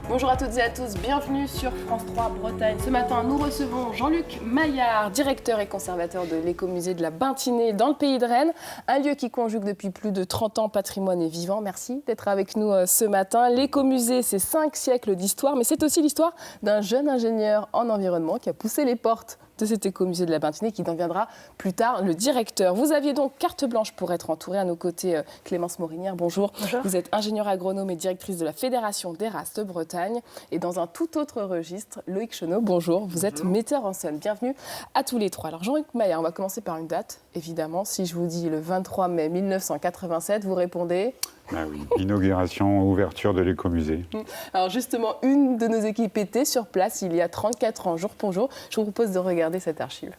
Bonjour à toutes et à tous, bienvenue sur France 3 Bretagne. Ce matin, nous recevons Jean-Luc Maillard, directeur et conservateur de l'écomusée de la Bintinée dans le pays de Rennes, un lieu qui conjugue depuis plus de 30 ans patrimoine et vivant. Merci d'être avec nous ce matin. L'écomusée, c'est 5 siècles d'histoire, mais c'est aussi l'histoire d'un jeune ingénieur en environnement qui a poussé les portes de cet écomusée de la Bintinée, qui deviendra plus tard le directeur. Vous aviez donc carte blanche pour être entourée. À nos côtés, Clémence Morinière, bonjour. Bonjour. Vous êtes ingénieure agronome et directrice de la Fédération d'Eras de Bretagne. Et dans un tout autre registre, Loïc Chenot, bonjour. Vous êtes metteur en scène. Bienvenue à tous les trois. Alors Jean-Luc Maillard, on va commencer par une date, évidemment. Si je vous dis le 23 mai 1987, vous répondez... Ah oui, inauguration, ouverture de l'écomusée. Alors justement, une de nos équipes était sur place il y a 34 ans, jour pour jour. Je vous propose de regarder cette archive.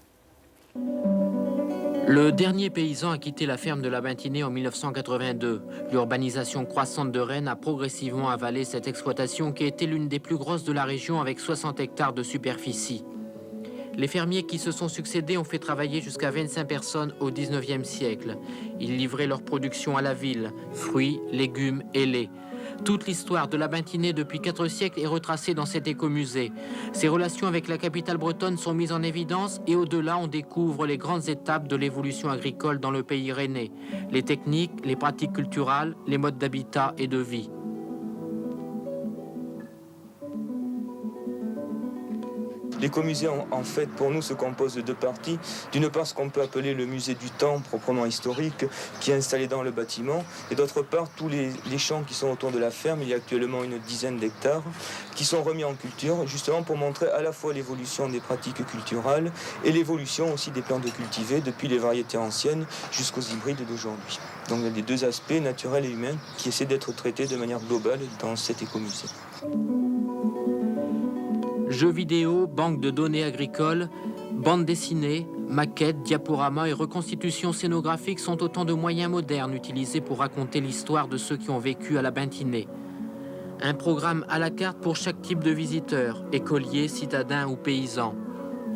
Le dernier paysan a quitté la ferme de la Bintinée en 1982. L'urbanisation croissante de Rennes a progressivement avalé cette exploitation qui était l'une des plus grosses de la région avec 60 hectares de superficie. Les fermiers qui se sont succédés ont fait travailler jusqu'à 25 personnes au 19e siècle. Ils livraient leur production à la ville, fruits, légumes et lait. Toute l'histoire de la Bintinée depuis 4 siècles est retracée dans cet écomusée. Ses relations avec la capitale bretonne sont mises en évidence et au-delà, on découvre les grandes étapes de l'évolution agricole dans le pays rennais. Les techniques, les pratiques culturelles, les modes d'habitat et de vie. L'écomusée, en fait, pour nous, se compose de 2 parties. D'une part, ce qu'on peut appeler le musée du temps, proprement historique, qui est installé dans le bâtiment. Et d'autre part, tous les champs qui sont autour de la ferme, il y a actuellement une dizaine d'hectares, qui sont remis en culture, justement pour montrer à la fois l'évolution des pratiques culturelles et l'évolution aussi des plantes cultivées, depuis les variétés anciennes jusqu'aux hybrides d'aujourd'hui. Donc il y a les 2 aspects, naturels et humains, qui essaient d'être traités de manière globale dans cet écomusée. Jeux vidéo, banque de données agricoles, bandes dessinées, maquettes, diaporamas et reconstitutions scénographiques sont autant de moyens modernes utilisés pour raconter l'histoire de ceux qui ont vécu à la Bintinée. Un programme à la carte pour chaque type de visiteur, écolier, citadin ou paysan.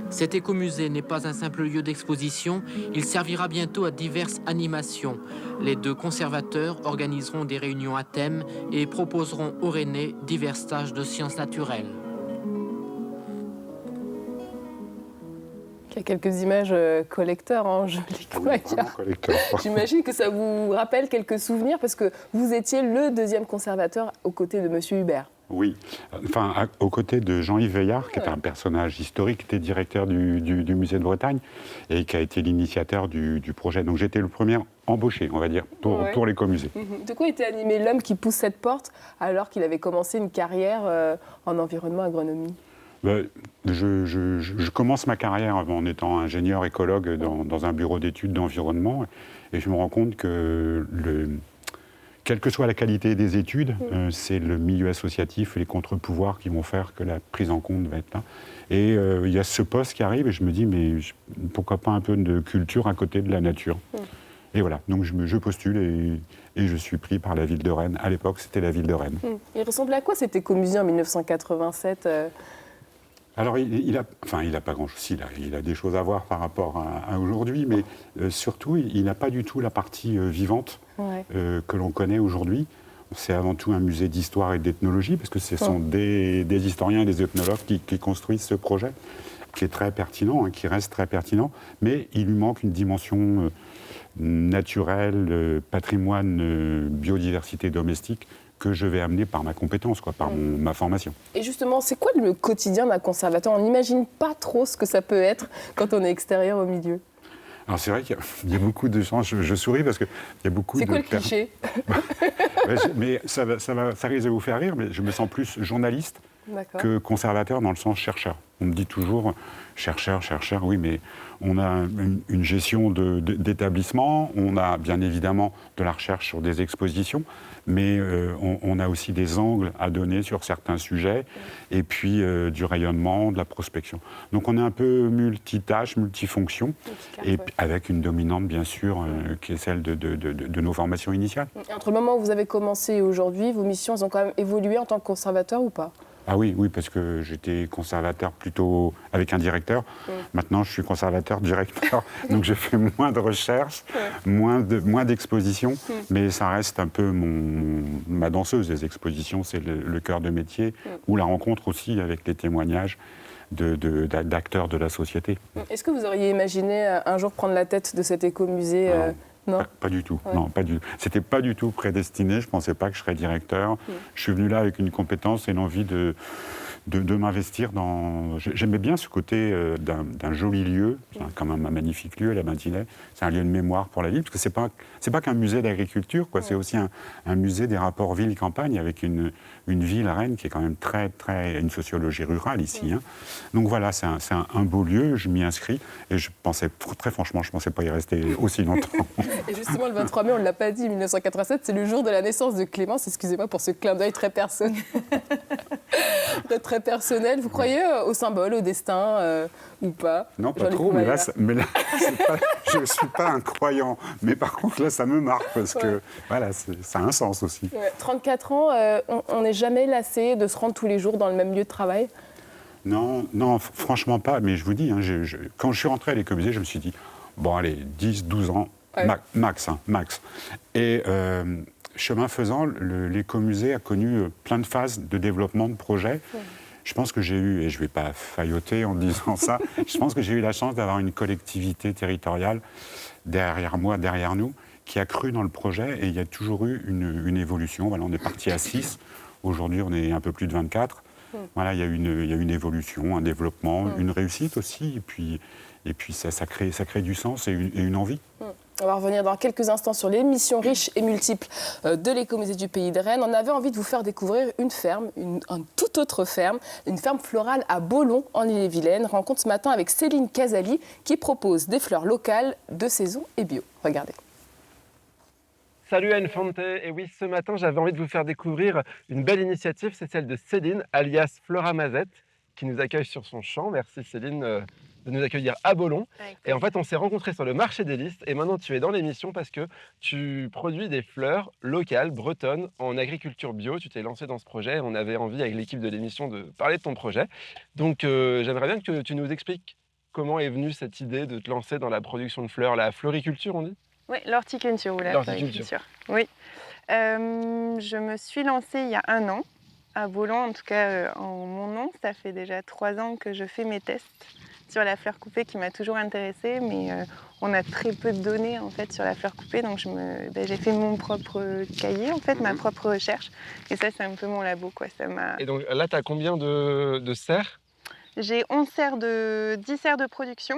Cet écomusée n'est pas un simple lieu d'exposition, il servira bientôt à diverses animations. Les 2 conservateurs organiseront des réunions à thème et proposeront aux Rennais divers stages de sciences naturelles. Il y a quelques images collecteurs, hein, Jean-Luc Maillard. J'imagine que ça vous rappelle quelques souvenirs, parce que vous étiez le 2e conservateur aux côtés de M. Hubert. Oui, enfin, aux côtés de Jean-Yves Veillard, qui est un personnage historique, qui était directeur du musée de Bretagne et qui a été l'initiateur du projet. Donc j'étais le premier embauché, on va dire, pour l'écomusée. De quoi était animé l'homme qui pousse cette porte alors qu'il avait commencé une carrière en environnement agronomie? Je commence ma carrière en étant ingénieur écologue dans un bureau d'études d'environnement et je me rends compte que quelle que soit la qualité des études, c'est le milieu associatif et les contre-pouvoirs qui vont faire que la prise en compte va être là. Et il y a ce poste qui arrive et je me dis, mais pourquoi pas un peu de culture à côté de la nature. Et voilà, donc je postule et je suis pris par la ville de Rennes. À l'époque, c'était la ville de Rennes. Il ressemblait à quoi cet écomusée en 1987 Alors, il a pas grand-chose. Il a des choses à voir par rapport à aujourd'hui, mais surtout, il n'a pas du tout la partie vivante que l'on connaît aujourd'hui. C'est avant tout un musée d'histoire et d'ethnologie, parce que ce sont des historiens et des ethnologues qui construisent ce projet, qui est très pertinent, qui reste très pertinent, mais il lui manque une dimension naturelle, patrimoine, biodiversité domestique, que je vais amener par ma compétence, par ma formation. Et justement, c'est quoi le quotidien d'un conservateur? On n'imagine pas trop ce que ça peut être quand on est extérieur au milieu. Alors c'est vrai qu'il y a beaucoup de gens, je souris parce qu'il y a beaucoup de... C'est quoi le cliché? Mais ça risque de vous faire rire, mais je me sens plus journaliste D'accord. que conservateur dans le sens chercheur. On me dit toujours chercheur, oui, mais on a une gestion d'établissement, on a bien évidemment de la recherche sur des expositions, mais on a aussi des angles à donner sur certains sujets, et puis du rayonnement, de la prospection. Donc on est un peu multitâche, multifonction, et avec une dominante bien sûr, qui est celle de nos formations initiales. Et entre le moment où vous avez commencé et aujourd'hui, vos missions elles ont quand même évolué en tant que conservateur ou pas? Ah oui, parce que j'étais conservateur plutôt avec un directeur. Maintenant, je suis conservateur-directeur, donc je fais moins de recherches, moins d'expositions, mais ça reste un peu ma danseuse des expositions, c'est le cœur de métier, ou la rencontre aussi avec les témoignages d'acteurs de la société. Est-ce que vous auriez imaginé un jour prendre la tête de cet écomusée Non. Pas du tout. Non, pas du tout. C'était pas du tout prédestiné. Je pensais pas que je serais directeur. Je suis venu là avec une compétence et l'envie de m'investir dans. J'aimais bien ce côté d'un joli lieu. C'est quand même un magnifique lieu, la Binthinay. C'est un lieu de mémoire pour la ville, parce que c'est pas qu'un musée d'agriculture, quoi. C'est aussi un musée des rapports ville-campagne avec une ville, Rennes, qui est quand même une sociologie rurale ici. Hein. Donc voilà, c'est un beau lieu. Je m'y inscris et je pensais, très franchement, je pensais pas y rester aussi longtemps. Et justement, le 23 mai, on ne l'a pas dit, 1987, c'est le jour de la naissance de Clémence. Excusez-moi pour ce clin d'œil très personnel. Très personnel. Vous croyez au symbole, au destin ou pas? Non, pas trop, mais là je ne suis pas un croyant. Mais par contre, là, ça me marque parce que voilà, ça a un sens aussi. 34 ans, on n'est jamais lassé de se rendre tous les jours dans le même lieu de travail? Non, franchement pas. Mais je vous dis, hein, quand je suis rentré à l'Écomusée, je me suis dit, bon, allez, 10, 12 ans, max. Et chemin faisant, l'Écomusée a connu plein de phases de développement de projets. Je pense que j'ai eu, et je ne vais pas failloter en disant ça, je pense que j'ai eu la chance d'avoir une collectivité territoriale derrière moi, derrière nous, qui a cru dans le projet, et il y a toujours eu une évolution. Voilà, on est parti à 6, aujourd'hui on est un peu plus de 24. Voilà, il y a une évolution, un développement, une réussite aussi, et puis ça crée du sens et une envie. On va revenir dans quelques instants sur les missions riches et multiples de l'Écomusée du Pays de Rennes. On avait envie de vous faire découvrir une ferme, une toute autre ferme, une ferme florale à Beaulon, en Ille-et-Vilaine. Rencontre ce matin avec Céline Casali, qui propose des fleurs locales, de saison et bio. Regardez. Salut Anne Fante, et oui, ce matin j'avais envie de vous faire découvrir une belle initiative, c'est celle de Céline, alias Flora Mazette, qui nous accueille sur son champ. Merci Céline de nous accueillir à Beaulon. Et en fait on s'est rencontrés sur le marché des listes, et maintenant tu es dans l'émission parce que tu produis des fleurs locales, bretonnes, en agriculture bio. Tu t'es lancé dans ce projet, on avait envie avec l'équipe de l'émission de parler de ton projet. Donc j'aimerais bien que tu nous expliques comment est venue cette idée de te lancer dans la production de fleurs, la floriculture on dit? Oui, l'horticulture ou la floriculture. Oui. Je me suis lancée il y a 1 an à Beaulon, en tout cas en mon nom. Ça fait déjà 3 ans que je fais mes tests sur la fleur coupée qui m'a toujours intéressée, mais on a très peu de données en fait sur la fleur coupée, donc j'ai fait mon propre cahier, en fait, ma propre recherche. Et ça, c'est un peu mon labo, quoi. Et donc là, tu as combien de serres? J'ai 10 serres de production.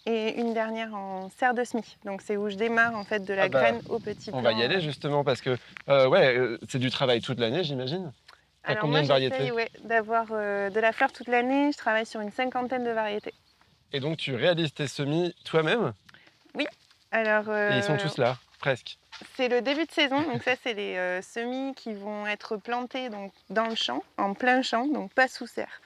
Et une dernière en serre de semis. Donc c'est où je démarre en fait de la graine au petit plant. On va y aller justement parce que c'est du travail toute l'année, j'imagine. Alors combien de variétés? D'avoir de la fleur toute l'année. Je travaille sur une 50aine de variétés. Et donc tu réalises tes semis toi-même? Oui. Alors, et ils sont tous là, presque. C'est le début de saison. Donc ça, c'est les semis qui vont être plantés donc, dans le champ, en plein champ, donc pas sous serre.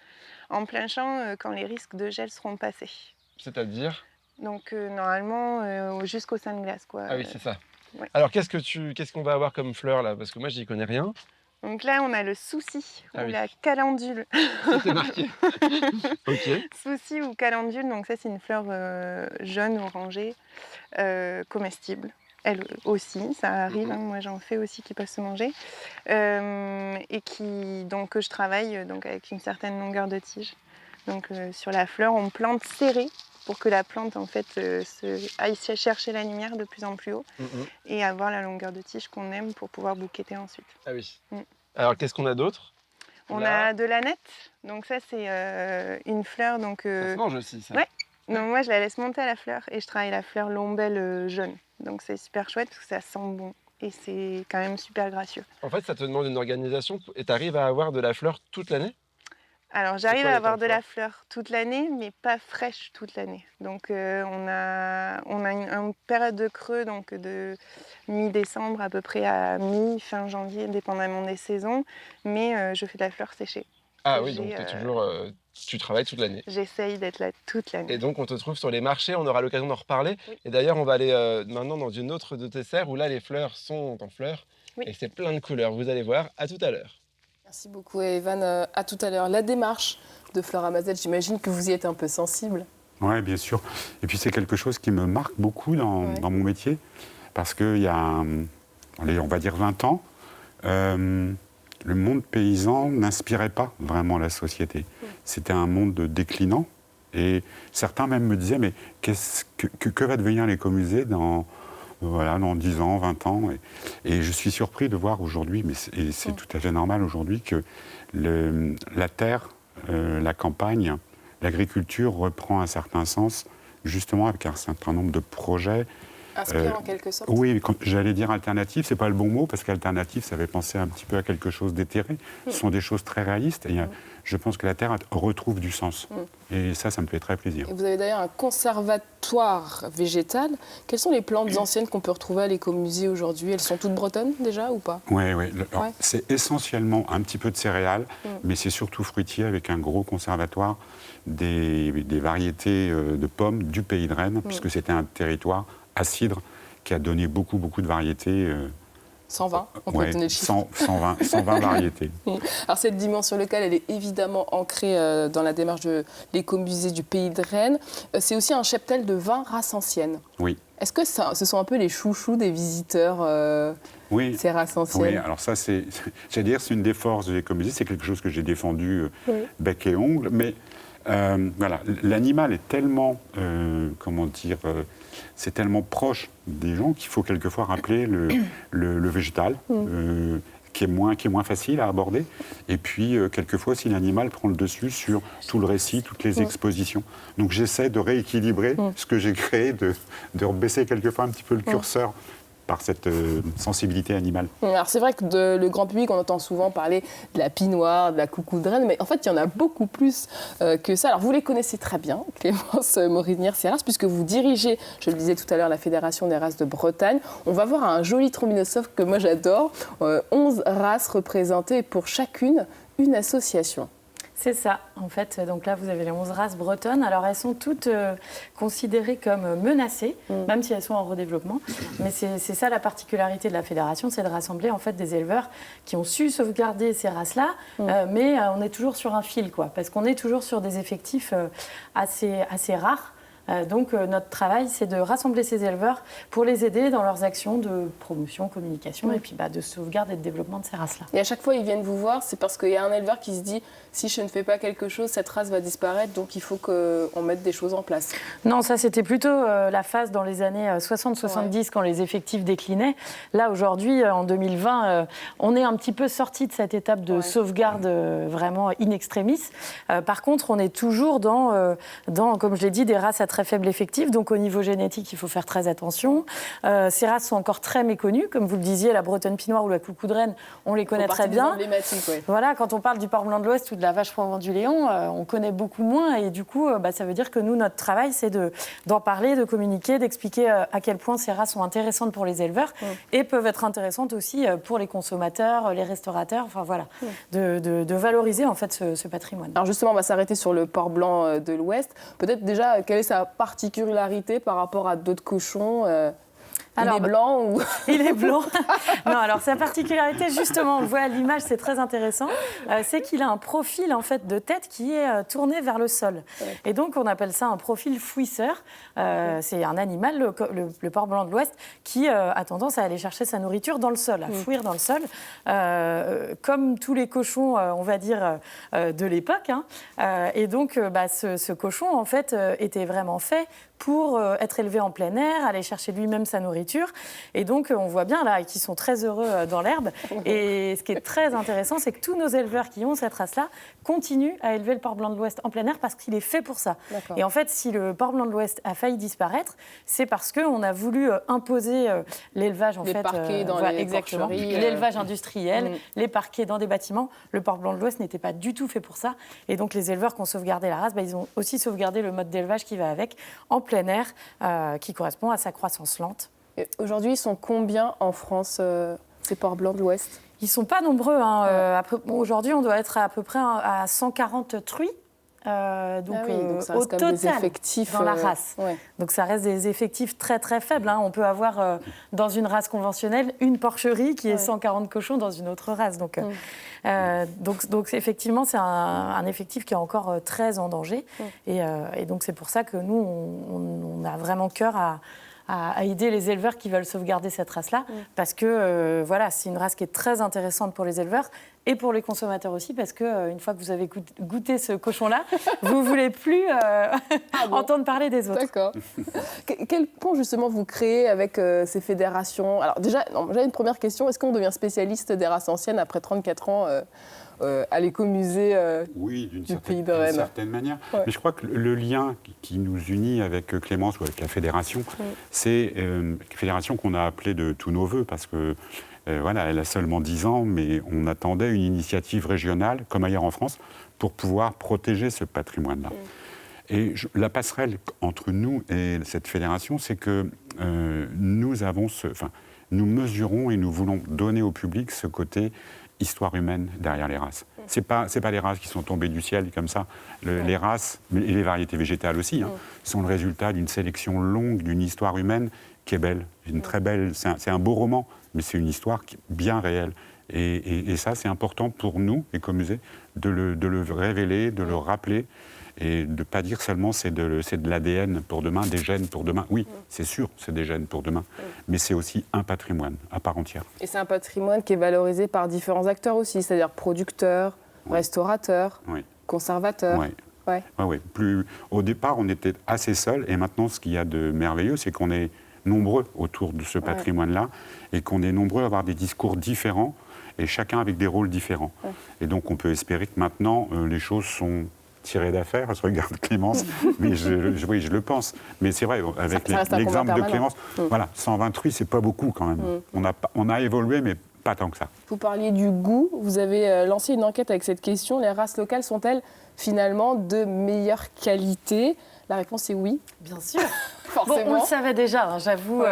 En plein champ quand les risques de gel seront passés. C'est-à-dire? Donc normalement jusqu'au sein de glace, quoi. Ah oui, c'est ça. Ouais. Alors qu'est-ce qu'on va avoir comme fleur là? Parce que moi j'y connais rien. Donc là on a le souci ou la calendule. C'est marqué. Ok. Souci ou calendule, donc ça c'est une fleur jaune orangée, comestible. Elle aussi, ça arrive, hein, moi j'en fais aussi qui peuvent se manger. Et que je travaille donc, avec une certaine longueur de tige. Donc sur la fleur on plante serré, pour que la plante en fait aille chercher la lumière de plus en plus haut et avoir la longueur de tige qu'on aime pour pouvoir bouqueter ensuite. Ah oui. Alors qu'est-ce qu'on a d'autre? On a de l'aneth, donc ça c'est une fleur donc. Ça se mange aussi ça. Ouais. Donc moi je la laisse monter à la fleur et je travaille la fleur lombelle jaune. Donc c'est super chouette parce que ça sent bon et c'est quand même super gracieux. En fait ça te demande une organisation et tu arrives à avoir de la fleur toute l'année? Alors, j'arrive quoi à les avoir temps de la forts fleur toute l'année, mais pas fraîche toute l'année. Donc, on a une période de creux, donc de mi-décembre à peu près à fin janvier, dépendamment des saisons. Mais je fais de la fleur séchée. Ah que oui, donc j'ai, tu travailles toute l'année. J'essaye d'être là toute Et l'année. donc, on te trouve sur les marchés, on aura l'occasion d'en reparler. Oui. Et d'ailleurs, on va aller maintenant dans une autre de tes serres où là, les fleurs sont en fleurs. Oui. Et c'est plein de couleurs. Vous allez voir. À tout à l'heure. Merci beaucoup, Evan. À tout à l'heure. La démarche de Flora Mazette, j'imagine que vous y êtes un peu sensible. Oui, bien sûr. Et puis c'est quelque chose qui me marque beaucoup dans mon métier, parce qu'il y a, allez, on va dire 20 ans, le monde paysan n'inspirait pas vraiment la société. C'était un monde déclinant, et certains même me disaient, mais que va devenir l'écomusée dans 10 ans, 20 ans. Et je suis surpris de voir aujourd'hui, et c'est tout à fait normal aujourd'hui, que la terre, la campagne, l'agriculture reprend un certain sens, justement avec un certain nombre de projets. Inspirant en quelque sorte. Oui, quand j'allais dire alternative, c'est pas le bon mot, parce qu'alternative, ça fait penser un petit peu à quelque chose d'éthéré. Ce sont des choses très réalistes, et je pense que la terre retrouve du sens. Et ça me fait très plaisir. Et vous avez d'ailleurs un conservatoire végétal. Quelles sont les plantes anciennes qu'on peut retrouver à l'écomusée aujourd'hui? Elles sont toutes bretonnes déjà ou pas? Oui. C'est essentiellement un petit peu de céréales, mais c'est surtout fruitier, avec un gros conservatoire des variétés de pommes du pays de Rennes, puisque c'était un territoire à cidre qui a donné beaucoup de variétés. 120, on peut donner le chiffre. 120 variétés. Alors cette dimension locale, elle est évidemment ancrée dans la démarche de l'écomusée du pays de Rennes. C'est aussi un cheptel de 20 races anciennes. Oui. Est-ce que ce sont un peu les chouchous des visiteurs, ces races anciennes? Oui, alors ça, c'est une des forces de l'écomusée, c'est quelque chose que j'ai défendu bec et ongle, mais voilà, l'animal est tellement, c'est tellement proche des gens qu'il faut quelquefois rappeler le végétal, qui est moins facile à aborder. Et puis, quelquefois, si l'animal prend le dessus sur tout le récit, toutes les expositions. Donc, j'essaie de rééquilibrer ce que j'ai créé, de baisser quelquefois un petit peu le curseur par cette sensibilité animale. Alors c'est vrai que le grand public, on entend souvent parler de la pie-noire, de la coucou de Rennes, mais en fait, il y en a beaucoup plus que ça. Alors vous les connaissez très bien, Clémence Morinière-Sierras, puisque vous dirigez, je le disais tout à l'heure, la Fédération des races de Bretagne. On va voir un joli trombinoscope que moi j'adore, 11 races représentées, pour chacune une association. C'est ça, en fait. Donc là, vous avez les 11 races bretonnes. Alors, elles sont toutes considérées comme menacées, même si elles sont en redéveloppement. Mais c'est ça la particularité de la fédération, c'est de rassembler en fait des éleveurs qui ont su sauvegarder ces races-là, mais on est toujours sur un fil, quoi, parce qu'on est toujours sur des effectifs assez rares. Donc notre travail, c'est de rassembler ces éleveurs pour les aider dans leurs actions de promotion, communication et puis de sauvegarde et de développement de ces races-là. Et à chaque fois, ils viennent vous voir, c'est parce qu'il y a un éleveur qui se dit « si je ne fais pas quelque chose, cette race va disparaître, donc il faut qu'on mette des choses en place ». Non, ça c'était plutôt la phase dans les années 60-70 quand les effectifs déclinaient. Là, aujourd'hui, en 2020, on est un petit peu sorti de cette étape de sauvegarde vraiment in extremis. Par contre, on est toujours dans, comme je l'ai dit, des races à très faible effectif, donc au niveau génétique, il faut faire très attention. Ces races sont encore très méconnues, comme vous le disiez, la bretonne pie-noire ou la coucou de Rennes, on les connaît très bien. Voilà, quand on parle du porc blanc de l'Ouest ou de la vache provence du Léon, on connaît beaucoup moins, et du coup, ça veut dire que nous, notre travail, c'est d'en parler, de communiquer, d'expliquer à quel point ces races sont intéressantes pour les éleveurs et peuvent être intéressantes aussi pour les consommateurs, les restaurateurs, enfin voilà, de valoriser en fait ce patrimoine. Alors justement, on va s'arrêter sur le porc blanc de l'Ouest. Peut-être déjà, quelle est sa particularité par rapport à d'autres cochons? Alors, il est blanc ou... Il est blanc. Non, alors sa particularité, justement, on le voit à l'image, c'est très intéressant, c'est qu'il a un profil en fait de tête qui est tourné vers le sol. Et donc on appelle ça un profil fouisseur. C'est un animal, le porc blanc de l'Ouest, qui a tendance à aller chercher sa nourriture dans le sol, à fouir dans le sol, comme tous les cochons, on va dire, de l'époque. Et donc ce cochon, en fait, était vraiment fait pour être élevé en plein air, aller chercher lui-même sa nourriture. Et donc, on voit bien là qu'ils sont très heureux dans l'herbe. Et ce qui est très intéressant, c'est que tous nos éleveurs qui ont cette race-là continuent à élever le porc blanc de l'Ouest en plein air parce qu'il est fait pour ça. Et en fait, si le porc blanc de l'Ouest a failli disparaître, c'est parce qu'on a voulu imposer l'élevage, en les fait. parquets dans les porcheries. L'élevage industriel, les parquets dans des bâtiments. Le porc blanc de l'Ouest n'était pas du tout fait pour ça. Et donc, les éleveurs qui ont sauvegardé la race, ils ont aussi sauvegardé le mode d'élevage qui va avec, en plein air, qui correspond à sa croissance lente. Aujourd'hui, ils sont combien en France, ces porcs blancs de l'Ouest? Ils ne sont pas nombreux. Aujourd'hui, on doit être à peu près à 140 truies. Donc, ça reste au total, des effectifs, dans la race. Ouais. Donc ça reste des effectifs très très faibles. On peut avoir dans une race conventionnelle une porcherie qui est 140 cochons dans une autre race. Donc effectivement, c'est un effectif qui est encore très en danger. Et donc c'est pour ça que nous, on a vraiment cœur à aider les éleveurs qui veulent sauvegarder cette race-là, parce que c'est une race qui est très intéressante pour les éleveurs et pour les consommateurs aussi, parce qu'une fois que vous avez goûté ce cochon-là, vous ne voulez plus entendre parler des autres. D'accord. Quel pont, justement, vous créez avec ces fédérations? Alors déjà, j'ai une première question. Est-ce qu'on devient spécialiste des races anciennes après 34 ans à l'écomusée du Pays de Rennes? D'une certaine manière. Ouais. Mais je crois que le lien qui nous unit avec Clémence ou avec la fédération, c'est une fédération qu'on a appelée de tous nos voeux, parce que elle a seulement 10 ans, mais on attendait une initiative régionale, comme ailleurs en France, pour pouvoir protéger ce patrimoine-là. Et la passerelle entre nous et cette fédération, c'est que nous mesurons et nous voulons donner au public ce côté histoire humaine derrière les races. C'est pas les races qui sont tombées du ciel comme ça. Les races, et les variétés végétales aussi, sont le résultat d'une sélection longue, d'une histoire humaine qui est belle, une très belle. C'est un beau roman, mais c'est une histoire bien réelle. Et ça, c'est important pour nous, Écomusée, de le révéler, de le rappeler, et de ne pas dire seulement c'est de l'ADN pour demain, des gènes pour demain. Oui, c'est sûr, c'est des gènes pour demain, mais c'est aussi un patrimoine à part entière. Et c'est un patrimoine qui est valorisé par différents acteurs aussi, c'est-à-dire producteurs, restaurateurs, conservateurs. Au départ, on était assez seuls, et maintenant, ce qu'il y a de merveilleux, c'est qu'on est nombreux autour de ce patrimoine-là, et qu'on est nombreux à avoir des discours différents, et chacun avec des rôles différents. Et donc, on peut espérer que maintenant, les choses sont tirées d'affaire. Je regarde Clémence, mais je le pense. Mais c'est vrai, avec l'exemple de Clémence, 120 truies, c'est pas beaucoup quand même. On a évolué, mais pas tant que ça. Vous parliez du goût. Vous avez lancé une enquête avec cette question. Les races locales sont-elles finalement de meilleure qualité? La réponse est oui. Bien sûr. Forcément. Bon, on le savait déjà, j'avoue.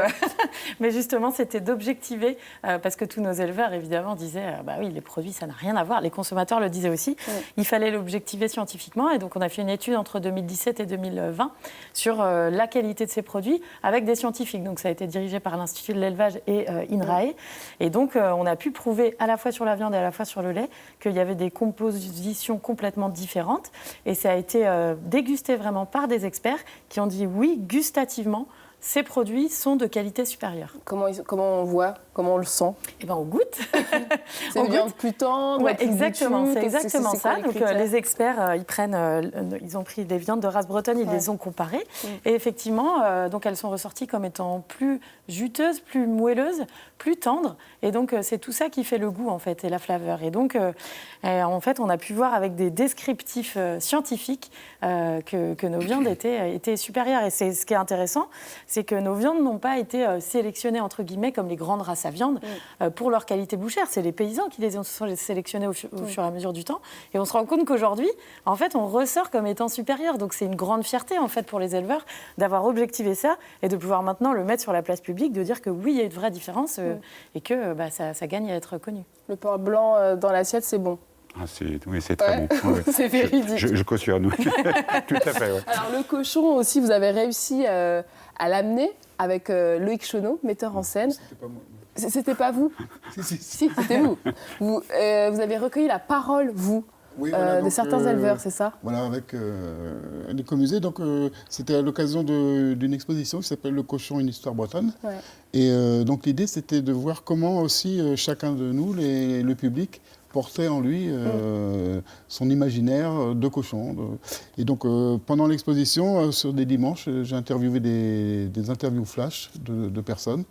Mais justement, c'était d'objectiver, parce que tous nos éleveurs, évidemment, disaient les produits, ça n'a rien à voir. Les consommateurs le disaient aussi. Il fallait l'objectiver scientifiquement. Et donc, on a fait une étude entre 2017 et 2020 sur la qualité de ces produits avec des scientifiques. Donc, ça a été dirigé par l'Institut de l'élevage et INRAE. Et donc, on a pu prouver à la fois sur la viande et à la fois sur le lait qu'il y avait des compositions complètement différentes. Et ça a été dégusté vraiment par des experts qui ont dit oui, gustativement, ces produits sont de qualité supérieure. Comment on voit, comment on le sent? On goûte. C'est une viande plus tendre, plus exactement, goûtue, c'est exactement ça. Donc les experts, ils ont pris des viandes de race bretonne, ils les ont comparées. Et effectivement, donc elles sont ressorties comme étant plus juteuses, plus moelleuses, plus tendres. Et donc c'est tout ça qui fait le goût en fait et la flaveur. Et donc en fait, on a pu voir avec des descriptifs scientifiques que nos viandes étaient supérieures. Et c'est ce qui est intéressant, c'est que nos viandes n'ont pas été sélectionnées entre guillemets comme les grandes races à viande pour leur qualité bouchère. C'est les paysans qui les ont sélectionnées au fur et à mesure du temps. Et on se rend compte qu'aujourd'hui, en fait, on ressort comme étant supérieur. Donc c'est une grande fierté en fait pour les éleveurs d'avoir objectivé ça et de pouvoir maintenant le mettre sur la place publique, de dire que oui, il y a une vraie différence et que ça gagne à être connu. Le porc blanc dans l'assiette, c'est bon. C'est très bon. C'est véridique. Je cautionne, tout à fait. Ouais. Alors le cochon aussi, vous avez réussi à l'amener avec Loïc Chenot, metteur en scène. C'était pas moi. C'était pas vous? Si, c'était vous. Vous avez recueilli la parole, vous, de certains éleveurs, c'est ça? Voilà, avec l'Écomusée. Donc, c'était à l'occasion d'une exposition qui s'appelle Le cochon, une histoire bretonne. Et donc, l'idée, c'était de voir comment aussi chacun de nous, le public, portait en lui son imaginaire de cochon. Et donc, pendant l'exposition, sur des dimanches, j'ai interviewé des interviews flash de personnes.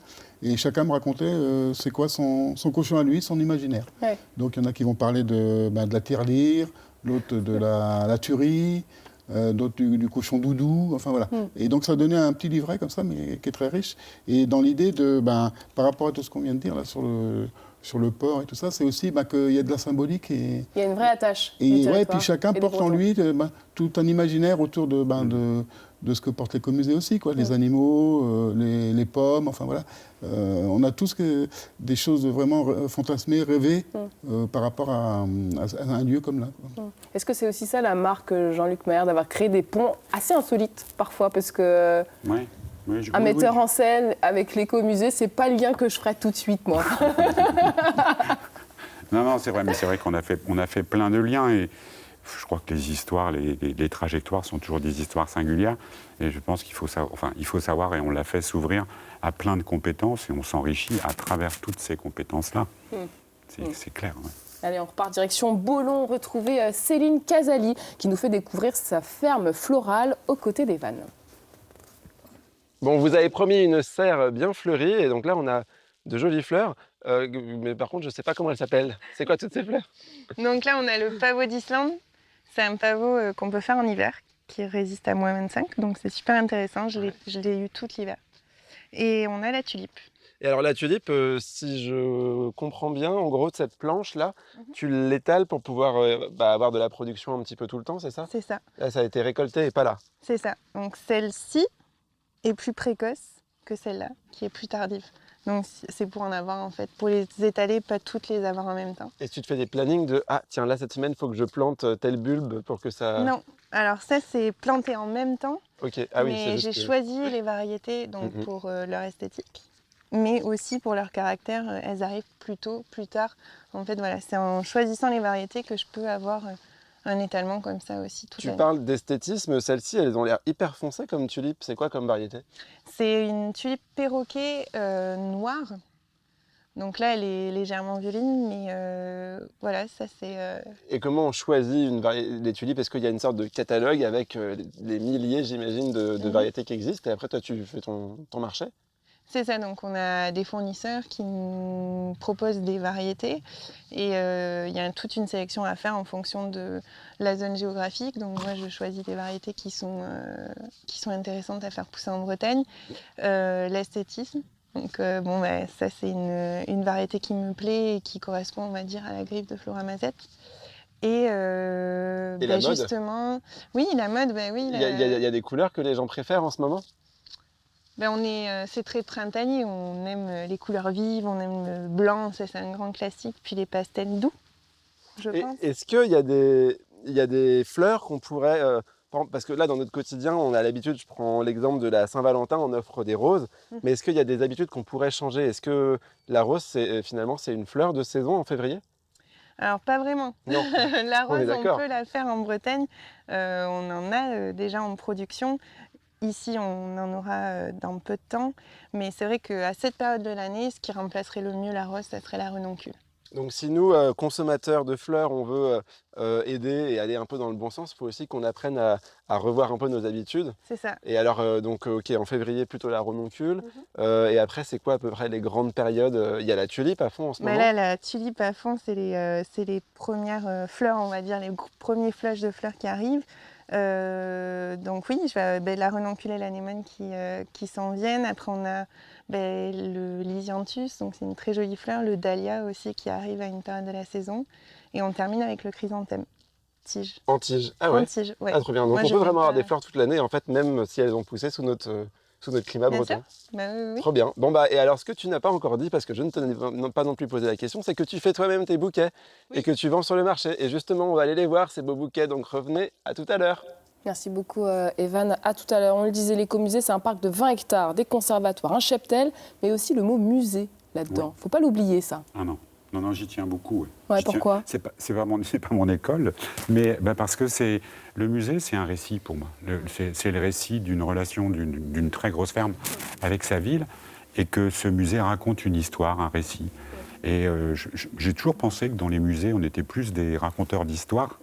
Et chacun me racontait c'est quoi son cochon à lui, son imaginaire. Ouais. Donc, il y en a qui vont parler de la tirelire, l'autre de la tuerie, d'autres du cochon doudou, enfin voilà. Et donc, ça donnait un petit livret comme ça, mais qui est très riche. Et dans l'idée de, par rapport à tout ce qu'on vient de dire là sur le porc et tout ça, c'est aussi qu'il y a de la symbolique. Il y a une vraie attache. Et puis chacun porte en lui tout un imaginaire autour de ce que portent les écomusées aussi, quoi. Les animaux, les pommes, enfin voilà. On a tous des choses vraiment fantasmées, rêvées par rapport à un lieu comme là. Est-ce que c'est aussi ça la marque Jean-Luc Maillard, d'avoir créé des ponts assez insolites parfois, parce que un metteur en scène avec l'écomusée, c'est pas le lien que je ferais tout de suite, moi. Non, c'est vrai, mais c'est vrai qu'on a fait plein de liens et je crois que les histoires, les trajectoires sont toujours des histoires singulières et je pense qu'il faut savoir, et on l'a fait, s'ouvrir à plein de compétences et on s'enrichit à travers toutes ces compétences-là. C'est clair. Ouais. Allez, on repart direction Beaulon, retrouver Céline Casali qui nous fait découvrir sa ferme florale aux côtés des vannes. Bon, vous avez promis une serre bien fleurie et donc là on a de jolies fleurs, mais par contre je ne sais pas comment elles s'appellent. C'est quoi toutes ces fleurs? Donc là on a le pavot d'Islande, c'est un pavot qu'on peut faire en hiver, qui résiste à moins 25, donc c'est super intéressant, je l'ai eu tout l'hiver. Et on a la tulipe. Et alors la tulipe, si je comprends bien, en gros cette planche-là, tu l'étales pour pouvoir avoir de la production un petit peu tout le temps, c'est ça? C'est ça. Là ça a été récolté et pas là. C'est ça, donc celle-ci est plus précoce que celle-là, qui est plus tardive. Donc c'est pour en avoir en fait, pour les étaler, pas toutes les avoir en même temps. Et tu te fais des plannings de « Ah tiens, là cette semaine, il faut que je plante tel bulbe pour que ça… » Non, alors ça c'est planté en même temps, okay. Mais j'ai choisi les variétés donc, pour leur esthétique, mais aussi pour leur caractère, elles arrivent plus tôt, plus tard. En fait voilà, c'est en choisissant les variétés que je peux avoir un étalement comme ça aussi toute l'année. Tu parles d'esthétisme, celles-ci elles ont l'air hyper foncées comme tulipe, c'est quoi comme variété? C'est une tulipe perroquet noire, donc là elle est légèrement violine, mais voilà, ça c'est… Et comment on choisit les tulipes? Est-ce qu'il y a une sorte de catalogue avec les milliers, j'imagine, de variétés qui existent et après toi tu fais ton marché? C'est ça, donc on a des fournisseurs qui nous proposent des variétés et il y a toute une sélection à faire en fonction de la zone géographique. Donc moi je choisis des variétés qui sont intéressantes à faire pousser en Bretagne. L'esthétisme, donc ça c'est une variété qui me plaît et qui correspond on va dire à la griffe de Flora Mazette. Et la mode justement, oui la mode, oui. Il y a des couleurs que les gens préfèrent en ce moment? C'est très printanier, on aime les couleurs vives, on aime le blanc, ça c'est un grand classique, puis les pastels doux, je pense. Est-ce qu'il y a des fleurs qu'on pourrait… parce que là, dans notre quotidien, on a l'habitude, je prends l'exemple de la Saint-Valentin, on offre des roses, mais est-ce qu'il y a des habitudes qu'on pourrait changer? Est-ce que la rose, finalement, c'est une fleur de saison en février? Alors pas vraiment. Non. La rose, on peut la faire en Bretagne, on en a déjà en production. Ici, on en aura dans peu de temps, mais c'est vrai qu'à cette période de l'année, ce qui remplacerait le mieux la rose, ça serait la renoncule. Donc si nous, consommateurs de fleurs, on veut aider et aller un peu dans le bon sens, il faut aussi qu'on apprenne à revoir un peu nos habitudes. C'est ça. Et alors, en février, plutôt la renoncule. Et après, c'est quoi à peu près les grandes périodes? Il y a la tulipe à fond en ce moment. Là, la tulipe à fond, c'est les premières fleurs, on va dire, les premiers flushs de fleurs qui arrivent. Donc oui, la renoncule et l'anémone qui s'en viennent. Après on a le lysianthus, donc c'est une très jolie fleur, le dahlia aussi qui arrive à une période de la saison. Et on termine avec le chrysanthème. Tige. En tige, ah ouais. En tige, ouais. Ah trop bien, donc on peut vraiment avoir des fleurs toute l'année en fait, même si elles ont poussé sous notre climat breton. Oui. Trop bien. Bon et alors ce que tu n'as pas encore dit, parce que je ne t'ai pas non plus posé la question, c'est que tu fais toi-même tes bouquets et que tu vends sur le marché. Et justement, on va aller les voir, ces beaux bouquets, donc revenez, à tout à l'heure. Merci beaucoup Evan, à tout à l'heure. On le disait, l'écomusée, c'est un parc de 20 hectares, des conservatoires, un cheptel, mais aussi le mot musée là-dedans. Faut pas l'oublier ça. Ah non. Non, j'y tiens beaucoup. Ouais, pourquoi? C'est pas mon école, mais parce que le musée, c'est un récit pour moi. C'est le récit d'une relation d'une très grosse ferme avec sa ville, et que ce musée raconte une histoire, un récit. Et j'ai toujours pensé que dans les musées, on était plus des raconteurs d'histoires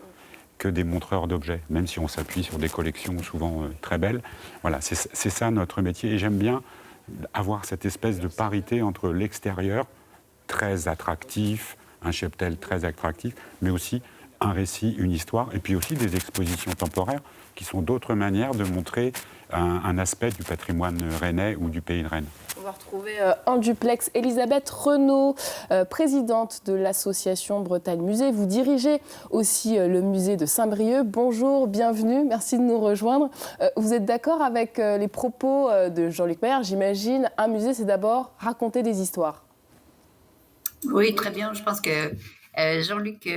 que des montreurs d'objets, même si on s'appuie sur des collections souvent très belles. Voilà, c'est ça notre métier. Et j'aime bien avoir cette espèce de parité entre l'extérieur, très attractif, un cheptel très attractif, mais aussi un récit, une histoire, et puis aussi des expositions temporaires qui sont d'autres manières de montrer un aspect du patrimoine rennais ou du pays de Rennes. On va retrouver en duplex Elisabeth Renaud, présidente de l'association Bretagne Musée. Vous dirigez aussi le musée de Saint-Brieuc. Bonjour, bienvenue, merci de nous rejoindre. Vous êtes d'accord avec les propos de Jean-Luc Maillard? J'imagine, un musée, c'est d'abord raconter des histoires. Oui, très bien. Je pense que Jean-Luc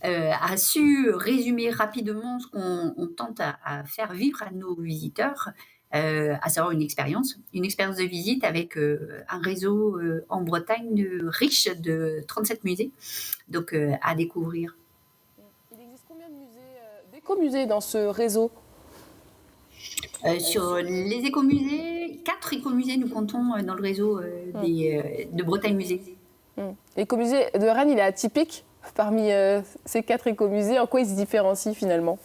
a su résumer rapidement ce qu'on tente à faire vivre à nos visiteurs, à savoir une expérience de visite avec un réseau en Bretagne riche de 37 musées, donc à découvrir. Il existe combien de musées, d'écomusées dans ce réseau? Sur les écomusées, 4 écomusées nous comptons dans le réseau de Bretagne Musée. L'écomusée de Rennes, il est atypique parmi ces 4 écomusées. En quoi il se différencie finalement?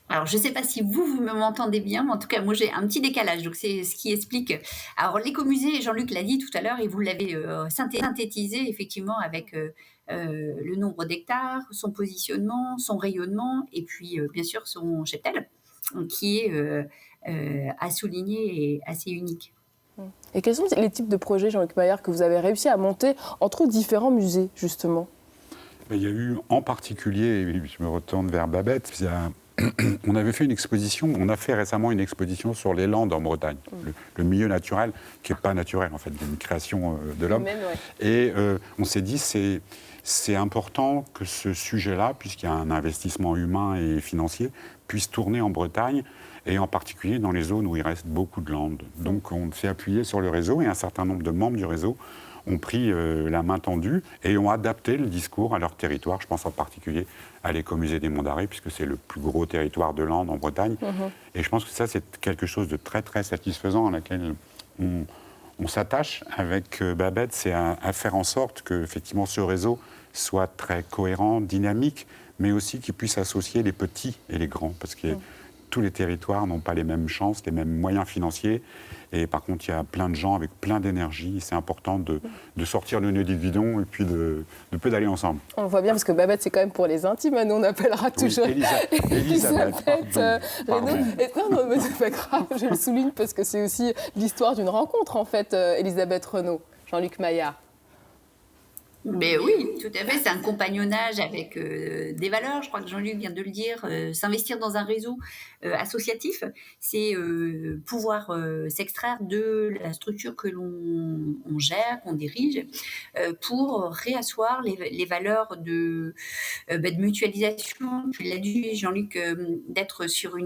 Alors, je ne sais pas si vous m'entendez bien, mais en tout cas, moi, j'ai un petit décalage. Donc, c'est ce qui explique. Alors, l'écomusée, Jean-Luc l'a dit tout à l'heure, et vous l'avez synthétisé, effectivement, avec le nombre d'hectares, son positionnement, son rayonnement, et puis, bien sûr, son cheptel, qui est à souligner et assez unique. Et quels sont les types de projets, Jean-Luc Maillard, que vous avez réussi à monter entre différents musées, justement? Il y a eu en particulier, et je me retourne vers Babette, on avait fait une exposition, on a fait récemment une exposition sur les Landes en Bretagne, le milieu naturel, qui n'est pas naturel en fait, une création de l'homme. Et on s'est dit, c'est important que ce sujet-là, puisqu'il y a un investissement humain et financier, puisse tourner en Bretagne, et en particulier dans les zones où il reste beaucoup de landes. Donc on s'est appuyé sur le réseau, et un certain nombre de membres du réseau ont pris la main tendue et ont adapté le discours à leur territoire. Je pense en particulier à l'écomusée des Monts d'Arrée, puisque c'est le plus gros territoire de Landes en Bretagne. Et je pense que ça, c'est quelque chose de très, très satisfaisant à laquelle on s'attache avec Babette, c'est à faire en sorte que effectivement, ce réseau soit très cohérent, dynamique, mais aussi qu'il puisse associer les petits et les grands, parce que tous les territoires n'ont pas les mêmes chances, les mêmes moyens financiers. Et par contre, il y a plein de gens avec plein d'énergie. C'est important de sortir le nez du guidon et puis de peu d'aller ensemble. On le voit bien parce que Babette, c'est quand même pour les intimes. Nous, on appellera toujours Elisabeth Renaud. Non, mais c'est pas grave, je le souligne parce que c'est aussi l'histoire d'une rencontre, en fait, Elisabeth Renaud, Jean-Luc Maillard. Mais oui, tout à fait, c'est un compagnonnage avec des valeurs, je crois que Jean-Luc vient de le dire, s'investir dans un réseau associatif, c'est pouvoir s'extraire de la structure que l'on gère, qu'on dirige, pour réasseoir les valeurs de mutualisation. Tu l'as dit, Jean-Luc, d'être sur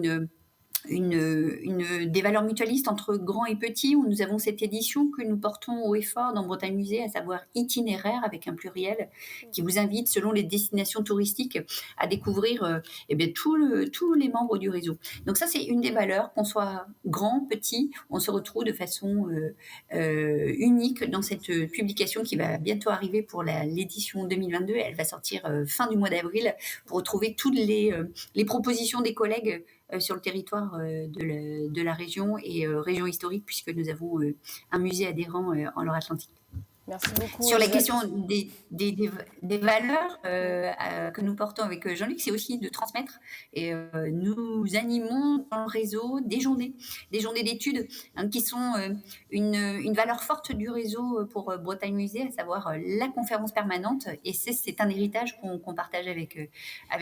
des valeurs mutualistes entre grands et petits, où nous avons cette édition que nous portons haut et fort dans Bretagne Musée, à savoir itinéraire avec un pluriel, qui vous invite, selon les destinations touristiques, à découvrir tous les membres du réseau. Donc ça, c'est une des valeurs, qu'on soit grand, petit, on se retrouve de façon unique dans cette publication qui va bientôt arriver pour l'édition 2022. Elle va sortir fin du mois d'avril pour retrouver toutes les propositions des collègues sur le territoire de la région et région historique, puisque nous avons un musée adhérent en Loire-Atlantique. Merci beaucoup. Sur la question des valeurs que nous portons avec Jean-Luc, c'est aussi de transmettre. Et nous animons dans le réseau des journées d'études qui sont une valeur forte du réseau pour Bretagne Musée, à savoir la conférence permanente. Et c'est un héritage qu'on partage avec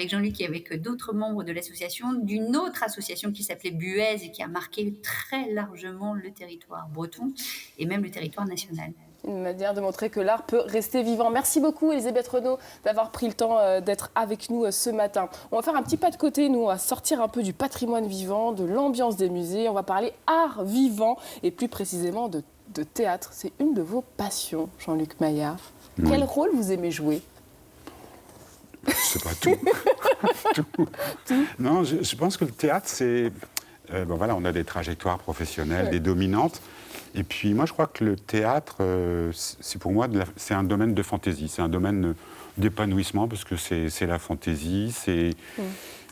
Jean-Luc et avec d'autres membres de l'association, d'une autre association qui s'appelait Buez et qui a marqué très largement le territoire breton et même le territoire national. Une manière de montrer que l'art peut rester vivant. Merci beaucoup, Elisabeth Renaud, d'avoir pris le temps d'être avec nous ce matin. On va faire un petit pas de côté, nous, on va sortir un peu du patrimoine vivant, de l'ambiance des musées. On va parler art vivant et plus précisément de théâtre. C'est une de vos passions, Jean-Luc Maillard. Oui. Quel rôle vous aimez jouer ? C'est pas tout. Tout. Non, je pense que le théâtre, c'est... on a des trajectoires professionnelles, des dominantes. Et puis moi, je crois que le théâtre, c'est pour moi, c'est un domaine de fantaisie, c'est un domaine d'épanouissement, parce que c'est la fantaisie, c'est...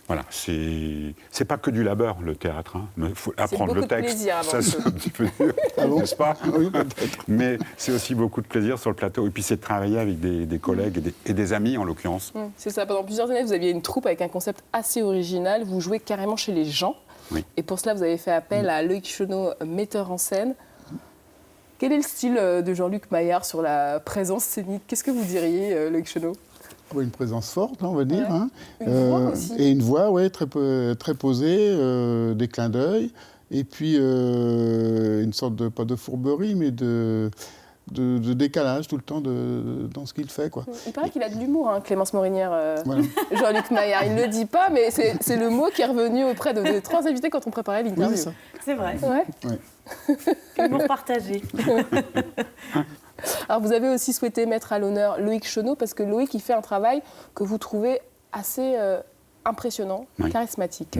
Voilà, c'est pas que du labeur, le théâtre. Il faut apprendre le texte. C'est beaucoup de plaisir avant ça, c'est un petit peu dur, n'est-ce pas? Oui, peut-être. Mais c'est aussi beaucoup de plaisir sur le plateau. Et puis c'est de travailler avec des collègues et des amis, en l'occurrence. C'est ça, pendant plusieurs années, vous aviez une troupe avec un concept assez original. Vous jouez carrément chez les gens. Oui. Et pour cela, vous avez fait appel à Loïc Chenot, metteur en scène. Quel est le style de Jean-Luc Maillard sur la présence scénique? Qu'est-ce que vous diriez, Loïc Chenot? Une présence forte, là, on va dire. Ouais. Hein. Une voix aussi. Et une voix, ouais, très posée, des clins d'œil. Et puis, une sorte de, pas de fourberie, mais de décalage tout le temps dans ce qu'il fait, quoi. Il paraît qu'il a de l'humour, hein, Clémence Morinière, Voilà. Jean-Luc Maillard. Il ne le dit pas, mais c'est le mot qui est revenu auprès de 3 invités quand on préparait Oui, l'interview. c'est ça. C'est vrai. Ouais. Humour partagé. Alors vous avez aussi souhaité mettre à l'honneur Loïc Chenot, parce que Loïc, il fait un travail que vous trouvez assez impressionnant, charismatique.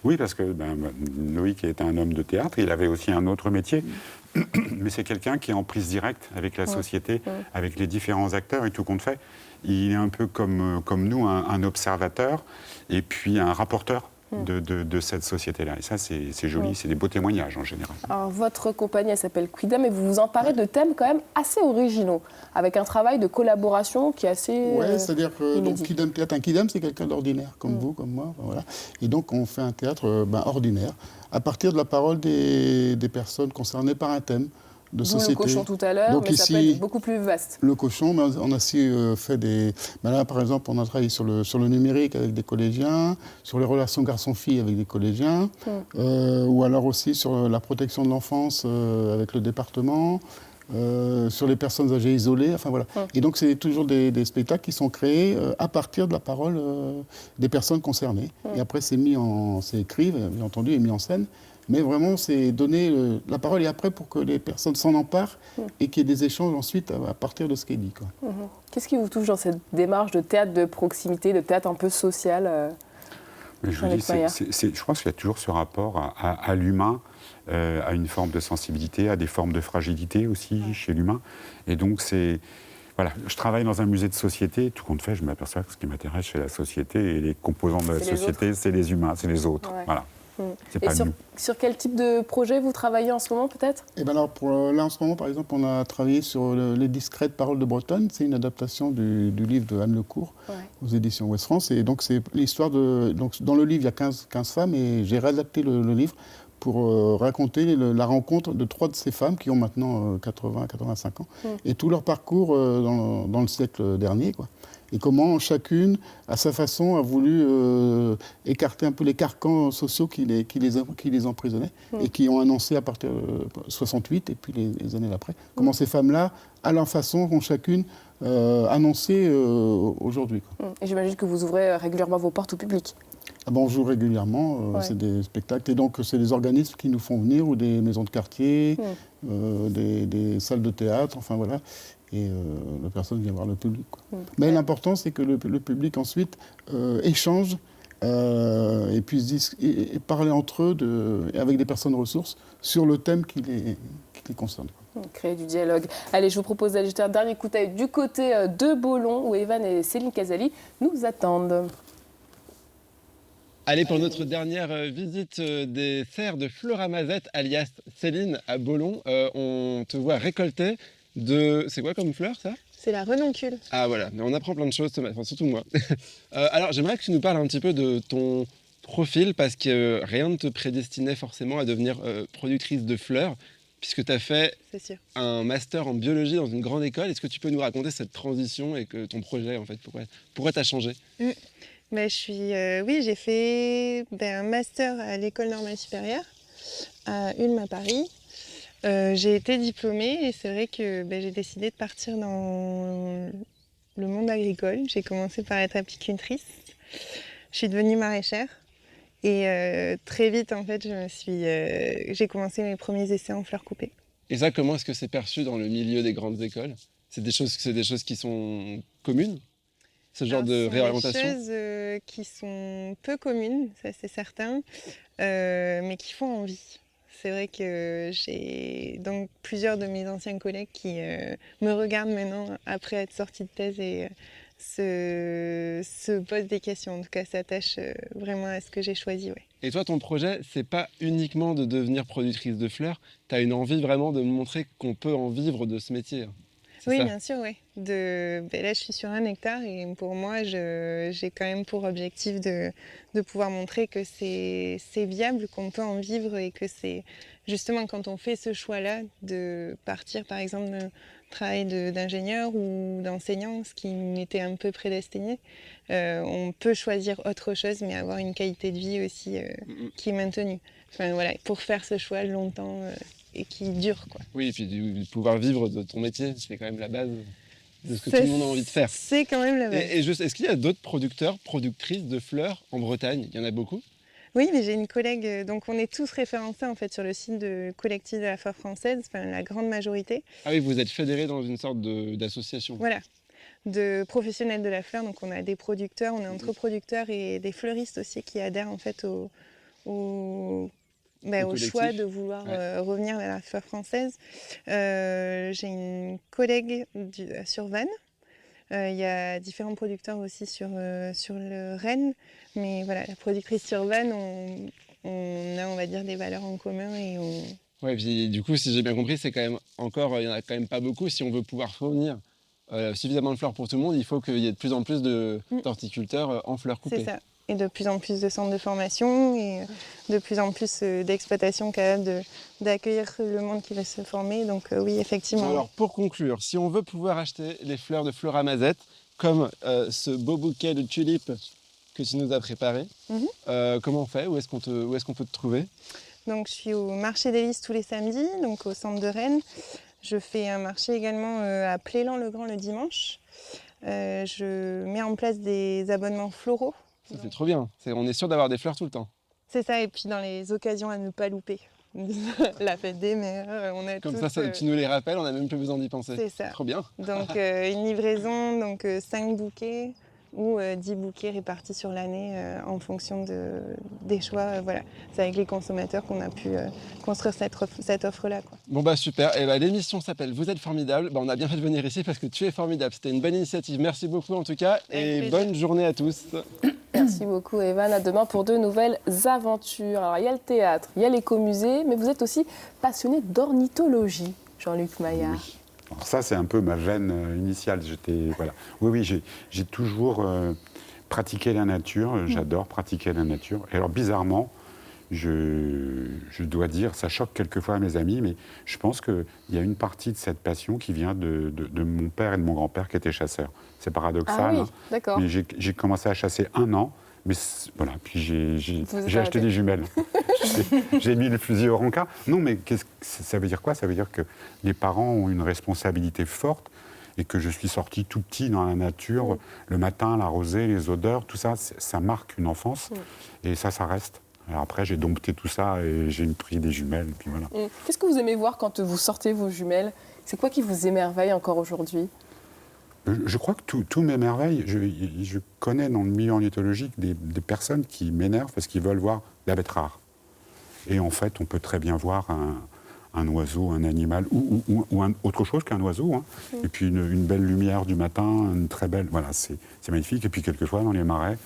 Oui, parce que Loïc est un homme de théâtre, il avait aussi un autre métier, mais c'est quelqu'un qui est en prise directe avec la société, avec les différents acteurs et tout compte fait. Il est un peu comme nous, un observateur et puis un rapporteur de cette société-là. Et ça, c'est joli, c'est des beaux témoignages en général. Alors, votre compagnie, elle s'appelle Quidam, et vous vous emparez de thèmes quand même assez originaux, avec un travail de collaboration qui est assez Oui, c'est-à-dire que inédit. Quidam Théâtre, un Quidam, c'est quelqu'un d'ordinaire, comme vous, comme moi. Voilà. Et donc, on fait un théâtre ordinaire, à partir de la parole des personnes concernées par un thème de D'où société. le cochon tout à l'heure, Donc mais ça peut ici, être beaucoup plus vaste. Le cochon, mais on a aussi fait des... là, par exemple, on a travaillé sur le numérique avec des collégiens, sur les relations garçons-filles avec des collégiens, ou alors aussi sur la protection de l'enfance avec le département, sur les personnes âgées isolées, enfin voilà. Et donc, c'est toujours des spectacles qui sont créés à partir de la parole des personnes concernées. Et après, c'est écrit, bien entendu, et mis en scène. Mais vraiment, c'est donner la parole et après pour que les personnes s'en emparent et qu'il y ait des échanges ensuite à partir de ce qui est dit, quoi. Qu'est-ce qui vous touche dans cette démarche de théâtre de proximité, de théâtre un peu social je pense qu'il y a toujours ce rapport à l'humain, à une forme de sensibilité, à des formes de fragilité aussi chez l'humain. Et donc, voilà, je travaille dans un musée de société, tout compte fait, je m'aperçois que ce qui m'intéresse, c'est la société et les composants de la société, c'est les humains, c'est les autres. Ouais. Voilà. Et sur quel type de projet vous travaillez en ce moment, peut-être? Et ben alors, là, en ce moment, par exemple, on a travaillé sur Les discrètes paroles de Bretonne. C'est une adaptation du livre de Anne Lecourt aux éditions Ouest France. Et donc, c'est l'histoire de... Donc, dans le livre, il y a 15 femmes et j'ai réadapté le livre pour raconter la rencontre de 3 de ces femmes qui ont maintenant 80-85 ans et tout leur parcours dans le siècle dernier, quoi. Et comment chacune, à sa façon, a voulu écarter un peu les carcans sociaux qui les emprisonnaient et qui ont annoncé à partir de 68 et puis les années d'après. Comment ces femmes-là, à leur façon, ont chacune annoncé aujourd'hui, quoi. Et j'imagine que vous ouvrez régulièrement vos portes au public. Ah ben, on joue régulièrement, c'est des spectacles. Et donc, c'est des organismes qui nous font venir, ou des maisons de quartier, des salles de théâtre, enfin voilà. Et la personne vient voir le public, quoi. Mais l'important, c'est que le public, ensuite, échange et puisse parler entre eux, avec des personnes ressources, sur le thème qui les concerne. Créer du dialogue. Allez, je vous propose d'aller jeter un dernier coup d'œil du côté de Beaulon, où Evan et Céline Casali nous attendent. Allez, pour notre dernière visite des serres de Fleuramazette, alias Céline, à Beaulon, on te voit récolter c'est quoi comme fleur, ça? C'est la renoncule. Ah voilà, mais on apprend plein de choses ce matin, enfin, surtout moi. Alors, j'aimerais que tu nous parles un petit peu de ton profil, parce que rien ne te prédestinait forcément à devenir productrice de fleurs, puisque tu as fait un master en biologie dans une grande école. Est-ce que tu peux nous raconter cette transition et que ton projet, en fait, pourquoi tu as changé? Ben, j'ai fait un master à l'École normale supérieure, à Ulm à Paris. J'ai été diplômée et c'est vrai que j'ai décidé de partir dans le monde agricole. J'ai commencé par être apicultrice. Je suis devenue maraîchère et très vite, en fait, j'ai commencé mes premiers essais en fleurs coupées. Et ça, comment est-ce que c'est perçu dans le milieu des grandes écoles? C'est des choses qui sont communes? Ce genre de réorientation? C'est des choses qui sont peu communes, ça c'est certain, mais qui font envie. C'est vrai que j'ai donc plusieurs de mes anciens collègues qui me regardent maintenant après être sortis de thèse et se posent des questions. En tout cas, s'attachent vraiment à ce que j'ai choisi. Ouais. Et toi, ton projet, c'est pas uniquement de devenir productrice de fleurs, tu as une envie vraiment de montrer qu'on peut en vivre de ce métier. Oui, bien sûr, oui. Là, je suis sur 1 hectare et pour moi, j'ai quand même pour objectif de pouvoir montrer que c'est viable, qu'on peut en vivre et que c'est justement quand on fait ce choix-là de partir, par exemple, d'un travail d'ingénieur ou d'enseignant, ce qui m'était un peu prédestiné. On peut choisir autre chose, mais avoir une qualité de vie aussi qui est maintenue. Enfin, voilà, pour faire ce choix longtemps et qui dure, quoi. Oui, et puis de pouvoir vivre de ton métier, c'est quand même la base de ce que tout le monde a envie de faire. C'est quand même la base. Et est-ce qu'il y a d'autres producteurs, productrices de fleurs en Bretagne? Il y en a beaucoup? Oui, mais j'ai une collègue, donc on est tous référencés en fait sur le site de collectif de la fleur française, enfin la grande majorité. Ah oui, vous êtes fédérés dans une sorte d'association. Voilà, de professionnels de la fleur, donc on a des producteurs, on est entre producteurs et des fleuristes aussi qui adhèrent en fait au choix de vouloir revenir vers la fleur française. J'ai une collègue sur Vannes. Il y a différents producteurs aussi sur le Rennes, mais voilà, la productrice sur Vannes, on a, on va dire, des valeurs en commun et on... Ouais, puis du coup, si j'ai bien compris, c'est quand même encore, il y en a quand même pas beaucoup. Si on veut pouvoir fournir suffisamment de fleurs pour tout le monde, il faut qu'il y ait de plus en plus d'horticulteurs en fleurs coupées. C'est ça. Et de plus en plus de centres de formation et de plus en plus d'exploitations capables d'accueillir le monde qui va se former. Donc oui, effectivement. Alors pour conclure, si on veut pouvoir acheter les fleurs de Flora Mazette, comme ce beau bouquet de tulipes que tu nous as préparé, comment on fait? Où est-ce qu'on peut te trouver? Donc je suis au marché des Lys tous les samedis, donc au centre de Rennes. Je fais un marché également à Plélan-le-Grand le dimanche. Je mets en place des abonnements floraux. Ça, c'est trop bien. On est sûr d'avoir des fleurs tout le temps. C'est ça, et puis dans les occasions à ne pas louper. La fête des mères, on a comme ça, tu nous les rappelles, on n'a même plus besoin d'y penser. C'est ça. Trop bien. Donc une livraison, donc 5 bouquets ou 10 bouquets répartis sur l'année en fonction des choix. Voilà. C'est avec les consommateurs qu'on a pu construire cette offre-là. Bon bah super, et l'émission s'appelle Vous êtes formidable. On a bien fait de venir ici parce que tu es formidable. C'était une bonne initiative. Merci beaucoup en tout cas et bonne journée à tous. Merci beaucoup Evan, à demain pour de nouvelles aventures. Alors il y a le théâtre, il y a l'écomusée, mais vous êtes aussi passionné d'ornithologie, Jean-Luc Maillard. Oui. Alors ça c'est un peu ma veine initiale. Voilà. Oui, j'ai toujours pratiqué la nature, j'adore pratiquer la nature. Et alors bizarrement, je dois dire, ça choque quelquefois à mes amis, mais je pense qu'il y a une partie de cette passion qui vient de mon père et de mon grand-père qui étaient chasseurs. C'est paradoxal, ah oui, d'accord. Mais j'ai commencé à chasser 1 an, mais voilà, puis j'ai acheté des jumelles. J'ai mis le fusil au rencard. Non, mais ça veut dire quoi? Ça veut dire que les parents ont une responsabilité forte et que je suis sorti tout petit dans la nature, le matin, la rosée, les odeurs, tout ça, ça marque une enfance et ça reste. Alors après, j'ai dompté tout ça et j'ai pris des jumelles, et puis voilà. Qu'est-ce que vous aimez voir quand vous sortez vos jumelles? C'est quoi qui vous émerveille encore aujourd'hui? Je crois que tout m'émerveille. Je connais dans le milieu ornithologique des personnes qui m'énervent parce qu'ils veulent voir la bête rare. Et en fait, on peut très bien voir un oiseau, un animal, ou autre chose qu'un oiseau. Hein. Et puis une belle lumière du matin, une très belle... Voilà, c'est magnifique. Et puis quelquefois, dans les marais,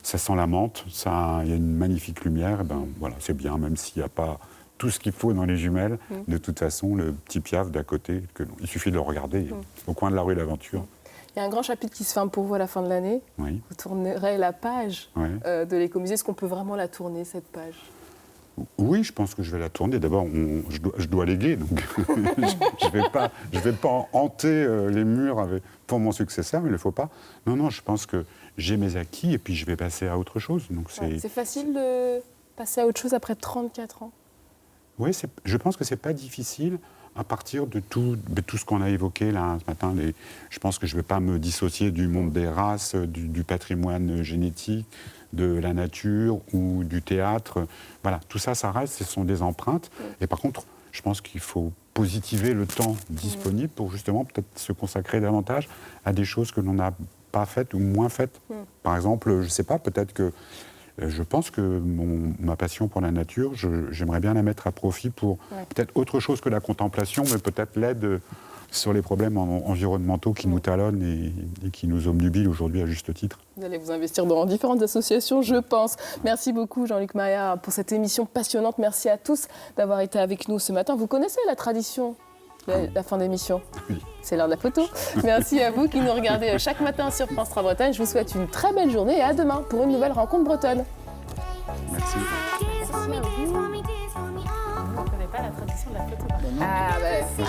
ça sent la menthe, il y a une magnifique lumière. Et ben, voilà, c'est bien, même s'il n'y a pas tout ce qu'il faut dans les jumelles. De toute façon, le petit piaf d'à côté, il suffit de le regarder, au coin de la rue L'Aventure. Il y a un grand chapitre qui se ferme pour vous à la fin de l'année. Oui. Vous tournerez la page de l'écomusée. Est-ce qu'on peut vraiment la tourner, cette page? Oui, je pense que je vais la tourner. D'abord, je dois léguer, donc je vais pas hanter les murs pour mon successeur, il ne faut pas. Non, je pense que j'ai mes acquis et puis je vais passer à autre chose. C'est facile de passer à autre chose après 34 ans? Oui, je pense que ce n'est pas difficile à partir de tout ce qu'on a évoqué là ce matin. Je pense que je ne vais pas me dissocier du monde des races, du patrimoine génétique, de la nature ou du théâtre. Voilà, tout ça, ça reste, ce sont des empreintes. Et par contre, je pense qu'il faut positiver le temps disponible pour justement peut-être se consacrer davantage à des choses que l'on n'a pas faites ou moins faites. Par exemple, je ne sais pas, peut-être que Je pense que ma passion pour la nature, j'aimerais bien la mettre à profit pour peut-être autre chose que la contemplation, mais peut-être l'aide sur les problèmes environnementaux qui nous talonnent et qui nous obnubilent aujourd'hui à juste titre. Vous allez vous investir dans différentes associations, je pense. Merci beaucoup Jean-Luc Maillard pour cette émission passionnante. Merci à tous d'avoir été avec nous ce matin. Vous connaissez la tradition, la fin d'émission? Oui. C'est l'heure de la photo. Merci à vous qui nous regardez chaque matin sur France 3 Bretagne. Je vous souhaite une très belle journée et à demain pour une nouvelle rencontre bretonne. Merci. On ne connaît pas la tradition de la photo. Ah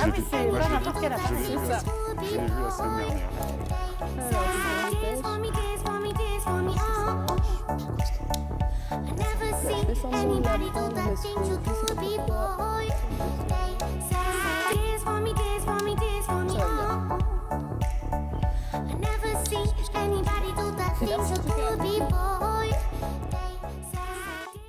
oui, c'est pas n'importe quelle affaire. Je l'ai vu la semaine dernière. Anybody do the things you do before.